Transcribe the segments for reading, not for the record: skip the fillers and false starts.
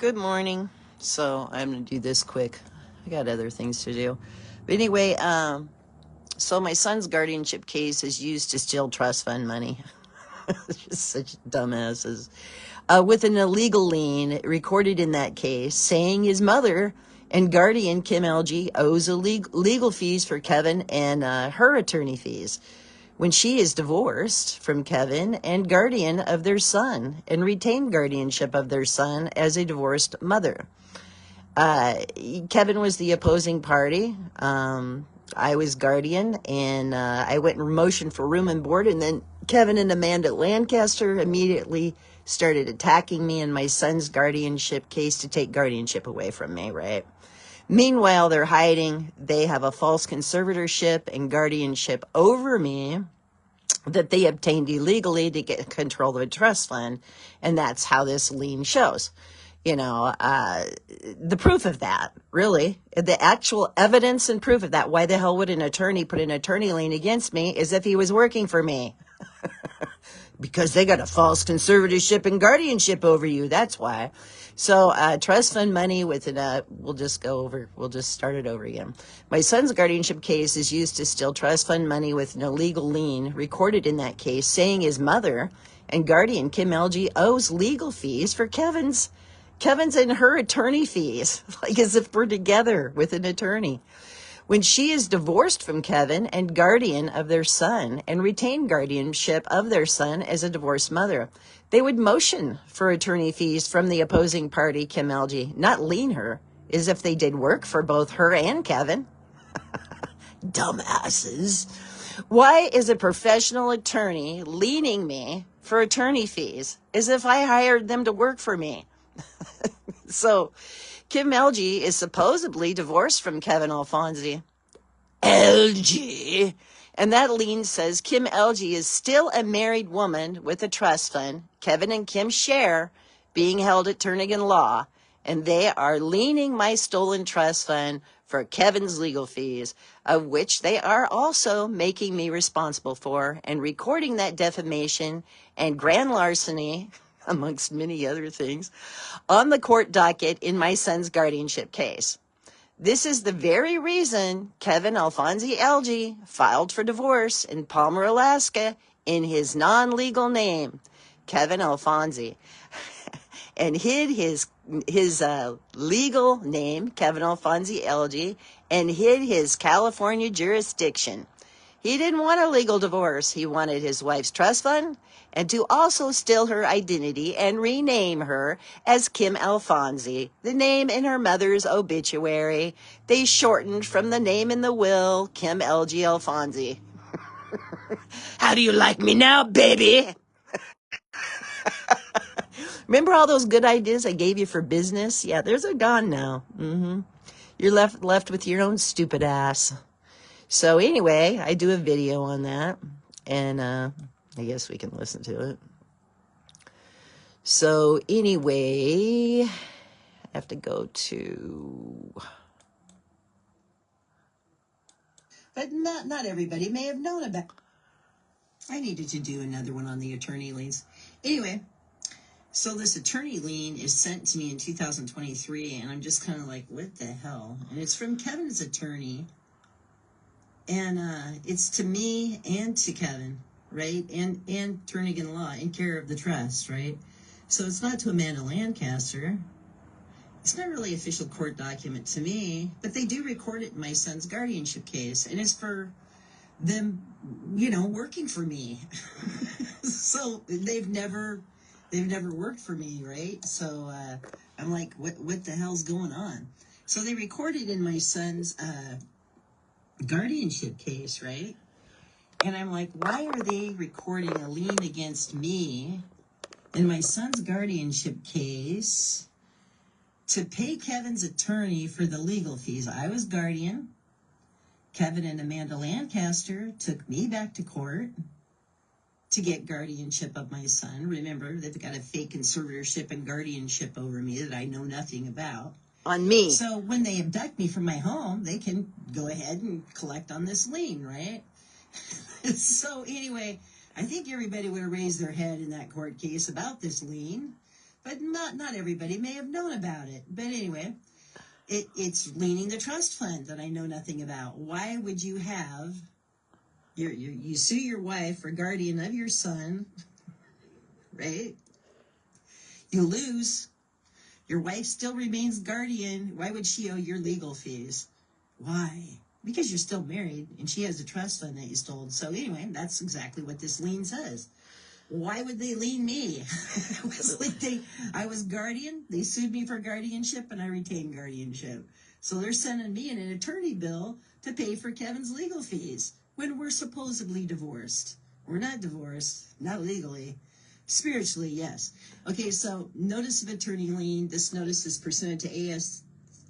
Good morning. So I'm going to do this quick. I got other things to do. But anyway, so my son's guardianship case is used to steal trust fund money. Just such dumbasses. With an illegal lien recorded in that case saying his mother and guardian, Kim LG, owes legal fees for Kevin and her attorney fees when she is divorced from Kevin and guardian of their son and retained guardianship of their son as a divorced mother. Kevin was the opposing party. I was guardian, and I went in motion for room and board, and then Kevin and Amanda Lancaster immediately started attacking me in my son's guardianship case to take guardianship away from me, right? Meanwhile, they're hiding. They have a false conservatorship and guardianship over me that they obtained illegally to get control of a trust fund, and that's how this lien shows. You know, the proof of that, really, the actual evidence and proof of that, why the hell would an attorney put an attorney lien against me, is if he was working for me. Because they got a false conservatorship and guardianship over you, that's why. So trust fund money with we'll just start it over again. My son's guardianship case is used to steal trust fund money with an illegal lien recorded in that case saying his mother and guardian, Kim LG, owes legal fees for Kevin's and her attorney fees, like as if we're together with an attorney. When she is divorced from Kevin and guardian of their son and retained guardianship of their son as a divorced mother, they would motion for attorney fees from the opposing party, Kim LG, not lien her, as if they did work for both her and Kevin. Dumbasses. Why is a professional attorney liening me for attorney fees as if I hired them to work for me? So, Kim LG is supposedly divorced from Kevin Alfonsi. LG. And that lien says Kim LG is still a married woman with a trust fund. Kevin and Kim share being held at Turnagain Law, and they are liening my stolen trust fund for Kevin's legal fees, of which they are also making me responsible for, and recording that defamation and grand larceny, amongst many other things, on the court docket in my son's guardianship case. This is the very reason Kevin Alfonsi LG filed for divorce in Palmer, Alaska, in his non-legal name, Kevin Alfonsi, and hid his legal name, Kevin Alfonsi LG, and hid his California jurisdiction. He didn't want a legal divorce. He wanted his wife's trust fund and to also steal her identity and rename her as Kim Alfonsi, the name in her mother's obituary. They shortened from the name in the will, Kim LG Alfonsi. How do you like me now, baby? Remember all those good ideas I gave you for business? Yeah, those are gone now. You're left with your own stupid ass. So anyway, I do a video on that, and I guess we can listen to it. So anyway, I have to go to... But not everybody may have known about... I needed to do another one on the attorney liens. Anyway, so this attorney lien is sent to me in 2023, and I'm just kind of like, what the hell? And it's from Kevin's attorney. And it's to me and to Kevin, right? And Turnagain Law, in care of the trust, right? So it's not to Amanda Lancaster. It's not really an official court document to me, but they do record it in my son's guardianship case. And it's for them, working for me. So they've never worked for me, right? So I'm like, what the hell's going on? So they recorded in my son's guardianship case, right? And I'm like, why are they recording a lien against me in my son's guardianship case to pay Kevin's attorney for the legal fees? I was guardian. Kevin and Amanda Lancaster took me back to court to get guardianship of my son. Remember, they've got a fake conservatorship and guardianship over me that I know nothing about. On me. So when they abduct me from my home, they can go ahead and collect on this lien, right? So anyway, I think everybody would have raised their head in that court case about this lien. but not everybody may have known about it. But anyway, it's leaning the trust fund that I know nothing about. Why would you have you sue your wife or guardian of your son, right? You lose. Your wife still remains guardian. Why would she owe your legal fees? Why? Because you're still married and she has a trust fund that you stole. So anyway, that's exactly what this lien says. Why would they lien me? I was guardian. They sued me for guardianship and I retained guardianship. So they're sending me an attorney bill to pay for Kevin's legal fees when we're supposedly divorced. We're not divorced, not legally. Spiritually, yes. Okay, so notice of attorney lien. This notice is pursuant to AS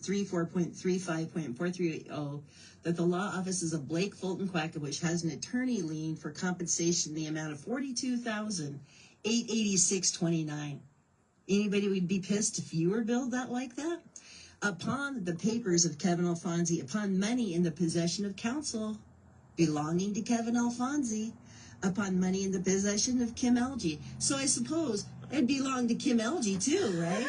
34.35.430 that the law offices of Blake, Fulton, Quackenbush has an attorney lien for compensation in the amount of $42,886.29. Anybody would be pissed if you were billed that like that? Upon the papers of Kevin Alfonsi, upon money in the possession of counsel belonging to Kevin Alfonsi, upon money in the possession of Kim Elgie. So I suppose it belonged to Kim Elgie too, right?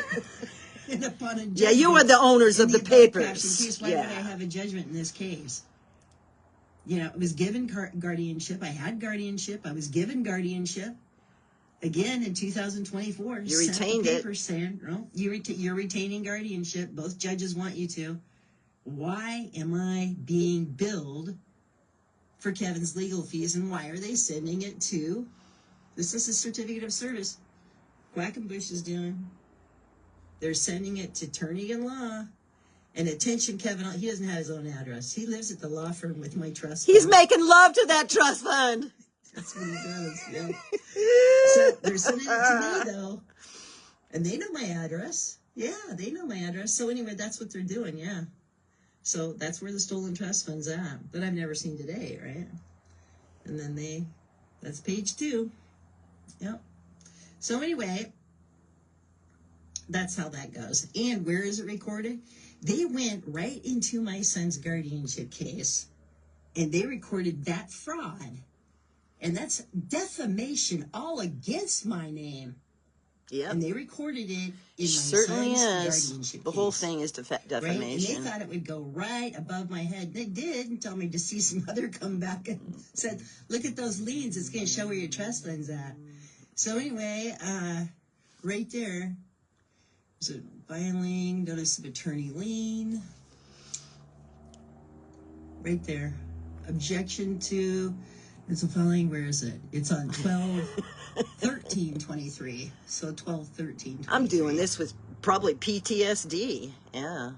And upon a Yeah, you were the owners of the papers. Case, why would I have a judgment in this case? You know, it was given guardianship. I had guardianship. I was given guardianship. Again, in 2024, you retained it. Saying, no, you're retaining guardianship. Both judges want you to. Why am I being billed for Kevin's legal fees, and why are they sending it to? This is a certificate of service. Quackenbush is doing. They're sending it to attorney-in-law. And attention, Kevin, he doesn't have his own address. He lives at the law firm with my trust fund. He's making love to that trust fund. That's what he does, yeah. So they're sending it to me, though. And they know my address. Yeah, they know my address. So anyway, that's what they're doing, yeah. So that's where the stolen trust fund's at. That I've never seen today, right? And then that's page 2. Yep. So anyway, that's how that goes. And where is it recorded? They went right into my son's guardianship case, and they recorded that fraud. And that's defamation all against my name. Yeah. And they recorded it in my certainly son's is. guardianship The case. whole thing is defamation. Right? And they thought it would go right above my head. They did until my deceased mother come back and said, look at those liens. It's going to show where your trust fund's at. So anyway, right there, there's a filing, notice of attorney lien. Right there. Objection to, it's a filing, where is it? It's on 12/13/23. So 12/13/23. I'm doing this with probably PTSD. Yeah.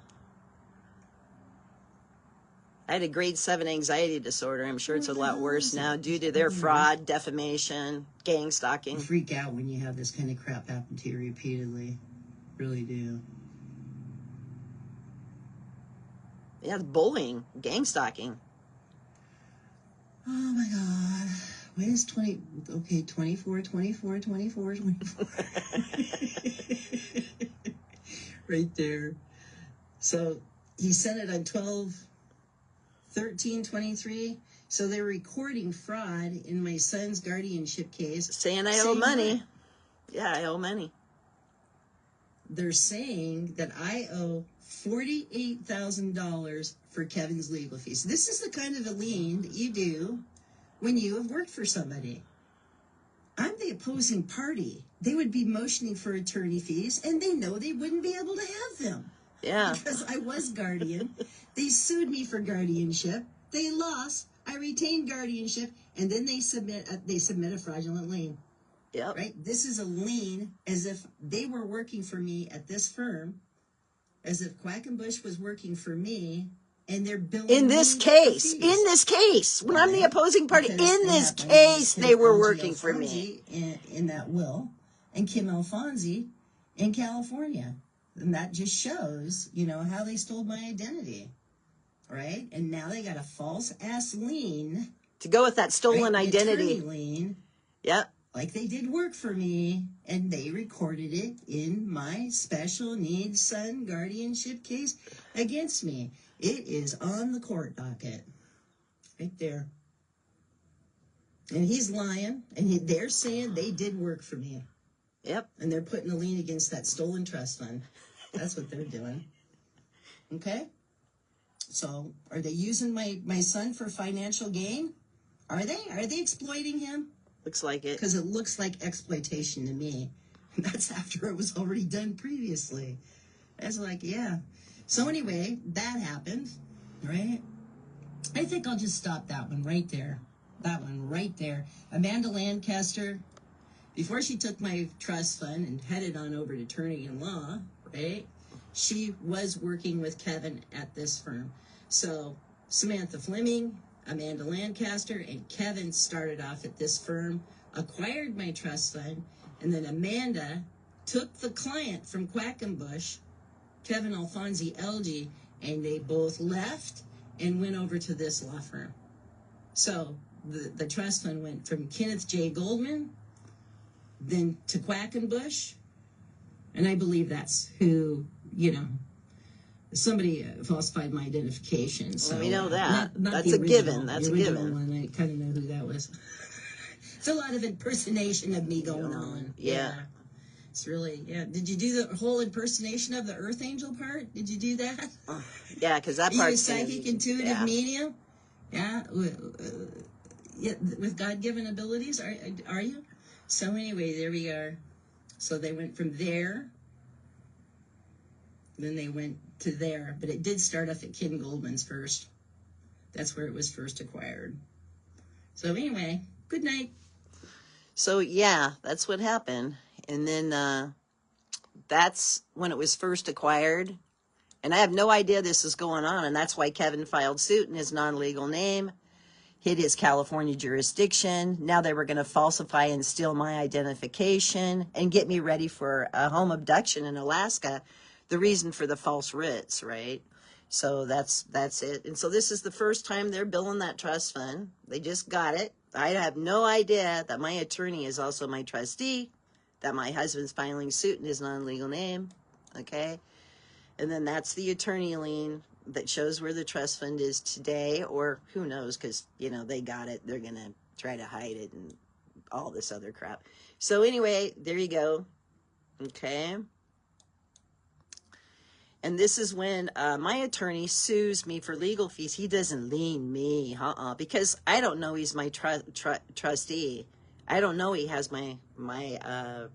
I had a grade 7 anxiety disorder. I'm sure it's a lot worse now due to their fraud, defamation, gang stalking. You freak out when you have this kind of crap happen to you repeatedly. Really do. Yeah, bullying, gang stalking. Oh my God. When is 20? Okay, 24. Right there. So he sent it on 12/13/23. So they're recording fraud in my son's guardianship case. Saying I owe money. Yeah, I owe money. They're saying that I owe $48,000 for Kevin's legal fees. This is the kind of a lien that you do when you have worked for somebody. I'm the opposing party. They would be motioning for attorney fees, and they know they wouldn't be able to have them. Yeah. Because I was guardian. They sued me for guardianship. They lost. I retained guardianship, and then they submit a fraudulent lien. Yep. Right? This is a lien as if they were working for me at this firm, as if Quackenbush was working for me, and they're billing in this case, when I'm the opposing party, in this case, they were working for me. In that will, and Kim Alfonsi in California. And that just shows, how they stole my identity. Right? And now they got a false ass lien. To go with that stolen identity. Attorney lien. Yep. Like they did work for me, and they recorded it in my special needs son guardianship case against me. It is on the court docket. Right there. And he's lying, and they're saying they did work for me. Yep. And they're putting a lien against that stolen trust fund. That's what they're doing. Okay? So, are they using my son for financial gain? Are they? Are they exploiting him? Looks like it. Because it looks like exploitation to me. That's after it was already done previously. It's like, yeah. So anyway, that happened, right? I think I'll just stop that one right there. That one right there. Amanda Lancaster, before she took my trust fund and headed on over to attorney-in-law, right? She was working with Kevin at this firm. So Samantha Fleming, Amanda Lancaster, and Kevin started off at this firm, acquired my trust fund, and then Amanda took the client from Quackenbush, Kevin Alfonsi LG, and they both left and went over to this law firm. So the trust fund went from Kenneth J. Goldman, then to Quackenbush, and I believe that's who, somebody falsified my identification. So we know that. Not That's the a original, given. That's the a original given. one. I kind of know who that was. It's a lot of impersonation of me going on. Yeah. It's really, yeah. Did you do the whole impersonation of the Earth Angel part? Did you do that? Yeah, because that Are you a part's psychic, intuitive medium? Yeah, yeah, with God-given abilities. Are you? So anyway, there we are. So they went from there, then they went to there, but it did start off at Ken Goldman's first. That's where it was first acquired. So anyway, good night. So yeah, that's what happened. And then that's when it was first acquired. And I have no idea this is going on. And that's why Kevin filed suit in his non-legal name, hid his California jurisdiction. Now they were going to falsify and steal my identification and get me ready for a home abduction in Alaska. The reason for the false writs, right? So that's it. And so this is the first time they're billing that trust fund. They just got it. I have no idea that my attorney is also my trustee, that my husband's filing suit in his non-legal name, okay? And then that's the attorney lien that shows where the trust fund is today, or who knows, because, they got it. They're going to try to hide it and all this other crap. So anyway, there you go, okay? And this is when my attorney sues me for legal fees. He doesn't lien me, because I don't know he's my trustee. I don't know he has my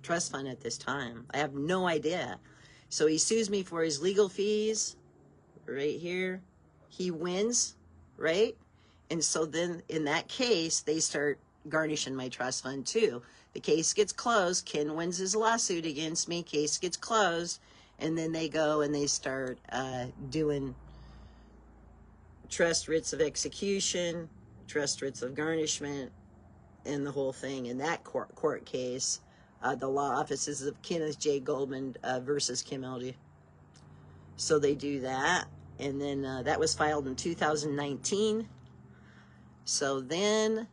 trust fund at this time. I have no idea. So he sues me for his legal fees right here. He wins, right? And so then in that case, they start garnishing my trust fund too. The case gets closed. Ken wins his lawsuit against me. Case gets closed. And then they go and they start doing trust writs of execution, trust writs of garnishment, and the whole thing. In that court case, the law offices of Kenneth J. Goldman versus Kim LG. So they do that. And then that was filed in 2019. So then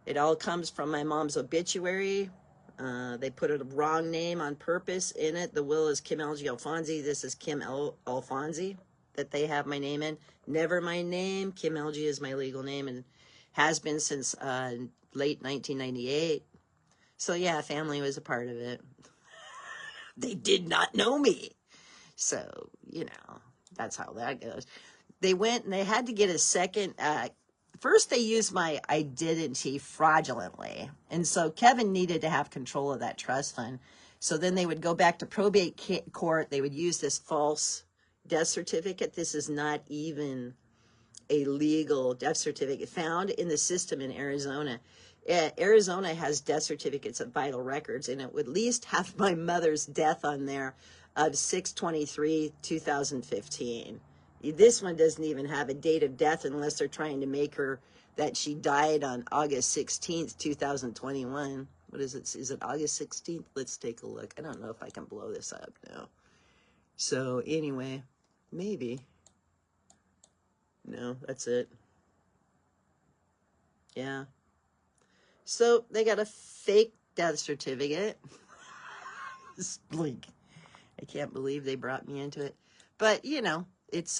it all comes from my mom's obituary. They put a wrong name on purpose in it. The will is Kim LG Alfonsi. This is Kim Alfonsi that they have my name in. Never my name. Kim LG is my legal name and has been since late 1998. So yeah, family was a part of it. They did not know me. So, that's how that goes. They went and they had to get a second. First, they used my identity fraudulently. And so Kevin needed to have control of that trust fund. So then they would go back to probate court. They would use this false death certificate. This is not even a legal death certificate found in the system in Arizona. Arizona has death certificates of vital records, and it would at least have my mother's death on there of 6/23/2015. This one doesn't even have a date of death unless they're trying to make her that she died on August 16th, 2021. What is it? Is it August 16th? Let's take a look. I don't know if I can blow this up now. So anyway, maybe. No, that's it. Yeah. So they got a fake death certificate. It's bleak. I can't believe they brought me into it. But, it's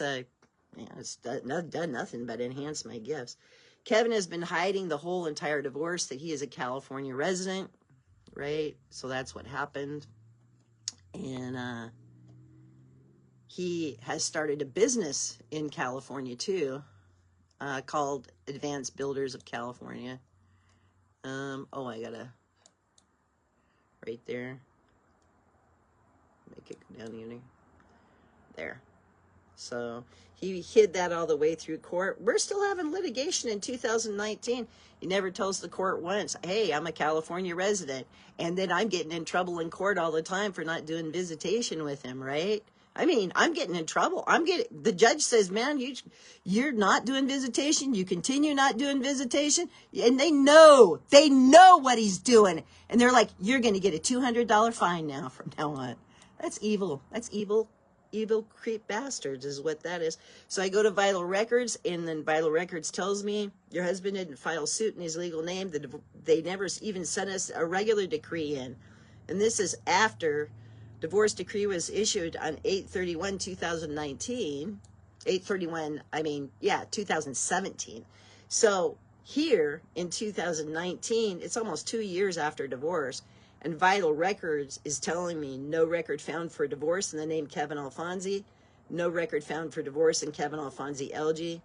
done nothing but enhance my gifts. Kevin has been hiding the whole entire divorce that he is a California resident. right? So that's what happened. And he has started a business in California too, called Advanced Builders of California. Oh, I gotta, right there, make it go down here. There. So he hid that all the way through court. We're still having litigation in 2019. He never tells the court once, hey, I'm a California resident. And then I'm getting in trouble in court all the time for not doing visitation with him, right? I mean, I'm getting in trouble. The judge says, man, you're not doing visitation. You continue not doing visitation. And they know what he's doing. And they're like, you're going to get a $200 fine now from now on. That's evil. That's evil. Evil creep bastards is what that is. So I go to Vital Records, and then Vital Records tells me your husband didn't file suit in his legal name. They never even sent us a regular decree in. And this is after divorce decree was issued on 8/31/2019. 2017. So here in 2019, it's almost 2 years after divorce, and Vital Records is telling me no record found for divorce in the name Kevin Alfonsi, no record found for divorce in Kevin Alfonsi LG.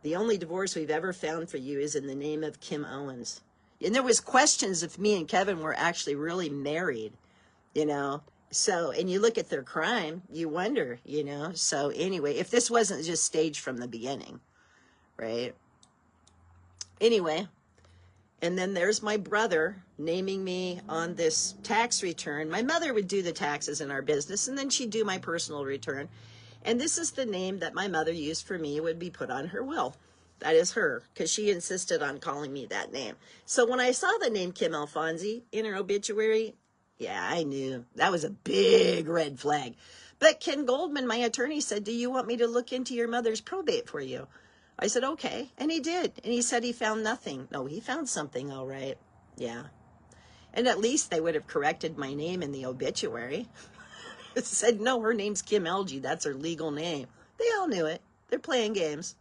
The only divorce we've ever found for you is in the name of Kim Owens. And there was questions if me and Kevin were actually really married, you know. So, and you look at their crime, you wonder, you know. So anyway, if this wasn't just staged from the beginning, right? Anyway, and then there's my brother naming me on this tax return. My mother would do the taxes in our business, and then she'd do my personal return. And this is the name that my mother used for me, would be put on her will. That is her, because she insisted on calling me that name. So when I saw the name Kim Alfonsi in her obituary, yeah, I knew. That was a big red flag. But Ken Goldman, my attorney, said, do you want me to look into your mother's probate for you? I said, okay. And he did. And he said he found nothing. No, he found something, all right. Yeah. And at least they would have corrected my name in the obituary. It said, no, her name's Kim LG. That's her legal name. They all knew it. They're playing games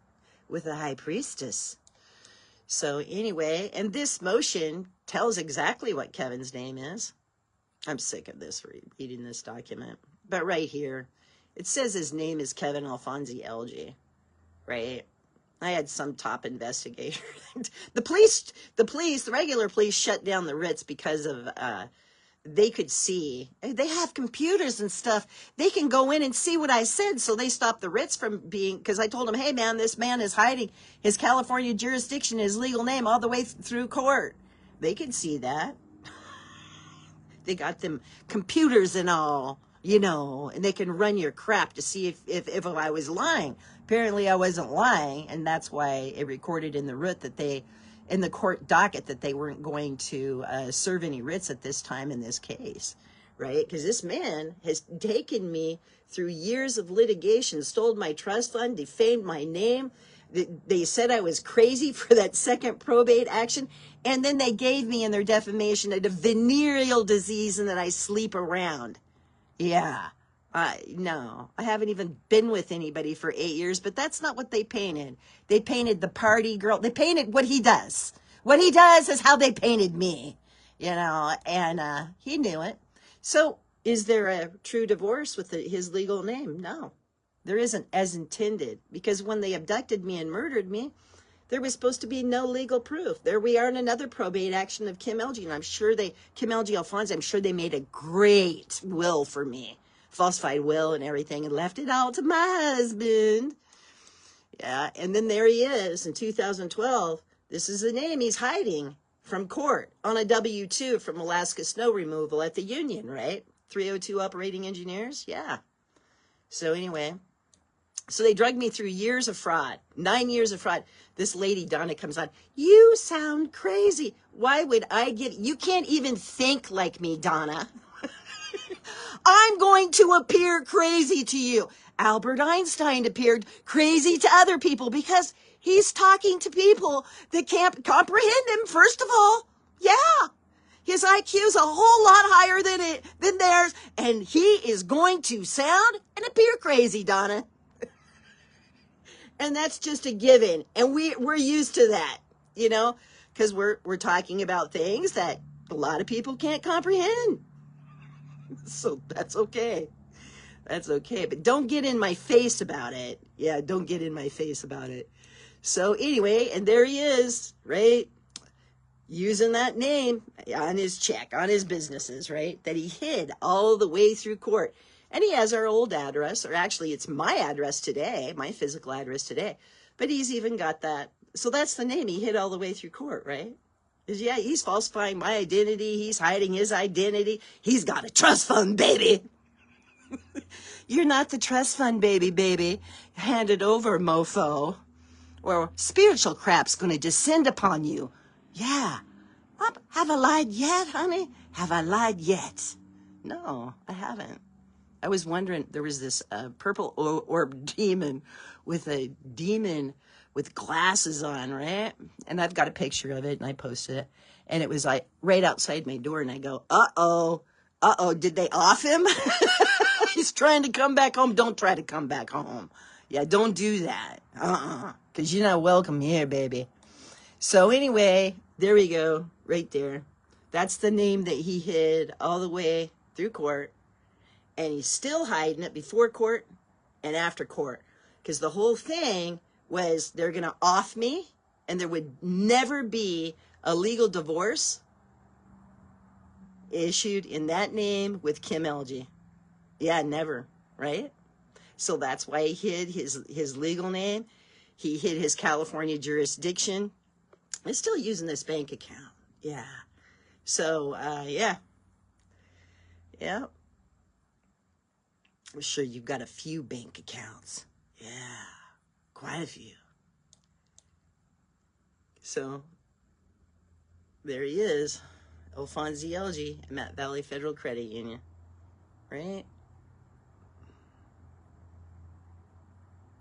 with the high priestess. So anyway, and this motion tells exactly what Kevin's name is. I'm sick of this, reading this document. But right here, it says his name is Kevin Alfonsi LG, right? I had some top investigator. The regular police shut down the writs because of, they could see. They have computers and stuff. They can go in and see what I said. So they stopped the writs from being, because I told them, hey man, this man is hiding his California jurisdiction, his legal name all the way through court. They could see that. They got them computers and all, you know, and they can run your crap to see if I was lying. Apparently I wasn't lying, and that's why it recorded in the writ that in the court docket, that they weren't going to serve any writs at this time in this case, right? Because this man has taken me through years of litigation, stole my trust fund, defamed my name. They said I was crazy for that second probate action. And then they gave me in their defamation a venereal disease and that I sleep around. Yeah. No, I haven't even been with anybody for 8 years, but that's not what they painted. They painted the party girl. They painted what he does. What he does is how they painted me, you know, and he knew it. So is there a true divorce with his legal name? No. There isn't, as intended, because when they abducted me and murdered me, there was supposed to be no legal proof. There we are in another probate action of Kim LG, and I'm sure Kim LG Alfonsi, I'm sure they made a great will for me, falsified will and everything, and left it all to my husband. Yeah, and then there he is in 2012. This is the name he's hiding from court on a W-2 from Alaska Snow Removal at the Union, right? 302 operating engineers, yeah. So anyway, so they drugged me through years of fraud, 9 years of fraud. This lady, Donna, comes on. You sound crazy. Why would I you can't even think like me, Donna. I'm going to appear crazy to you. Albert Einstein appeared crazy to other people because he's talking to people that can't comprehend him, first of all. Yeah. His IQ's a whole lot higher than theirs, and he is going to sound and appear crazy, Donna. And that's just a given, and we're used to that, you know, because we're talking about things that A lot of people can't comprehend. So that's okay. That's okay. But don't get in my face about it. Yeah, don't get in my face about it. So anyway, and there he is, right? Using that name on his check, on his businesses, right? That he hid all the way through court. And he has our old address, or actually it's my address today, my physical address today. But he's even got that. So that's the name he hid all the way through court, right? Yeah, he's falsifying my identity. He's hiding his identity. He's got a trust fund, baby. You're not the trust fund, baby. Hand it over, mofo. Or spiritual crap's going to descend upon you. Yeah. Have I lied yet, honey? Have I lied yet? No, I haven't. I was wondering, there was this purple orb demon with glasses on, right? And I've got a picture of it, and I posted it. And it was like right outside my door, and I go, uh-oh, did they off him? He's trying to come back home. Don't try to come back home. Yeah, don't do that. Because you're not welcome here, baby. So anyway, there we go, right there. That's the name that he hid all the way through court. And he's still hiding it before court and after court. Because the whole thing was they're going to off me, and there would never be a legal divorce issued in that name with Kim Elgie. Yeah, never, right? So that's why he hid his legal name. He hid his California jurisdiction. I'm still using this bank account. Yeah. So, yeah. Yeah. I'm sure you've got a few bank accounts. Yeah. Quite a few. So, there he is. Alfonsi Elgie, Matt Valley Federal Credit Union. Right?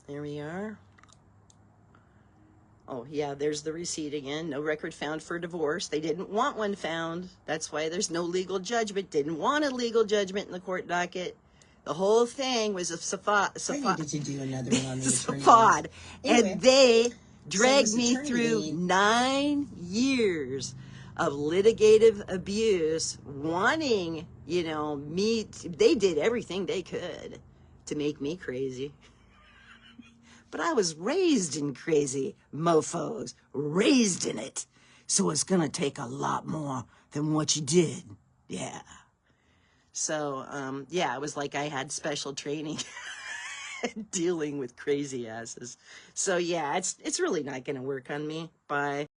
There we are. Oh, yeah, there's the receipt again. No record found for divorce. They didn't want one found. That's why there's no legal judgment. Didn't want a legal judgment in the court docket. The whole thing was a I needed to do another one on the attorney. Anyway, and they dragged me through 9 years of litigative abuse, wanting, me. They did everything they could to make me crazy. But I was raised in crazy, mofos, raised in it. So it's going to take a lot more than what you did. Yeah. So, yeah, it was like I had special training dealing with crazy asses. So, yeah, it's really not going to work on me. Bye.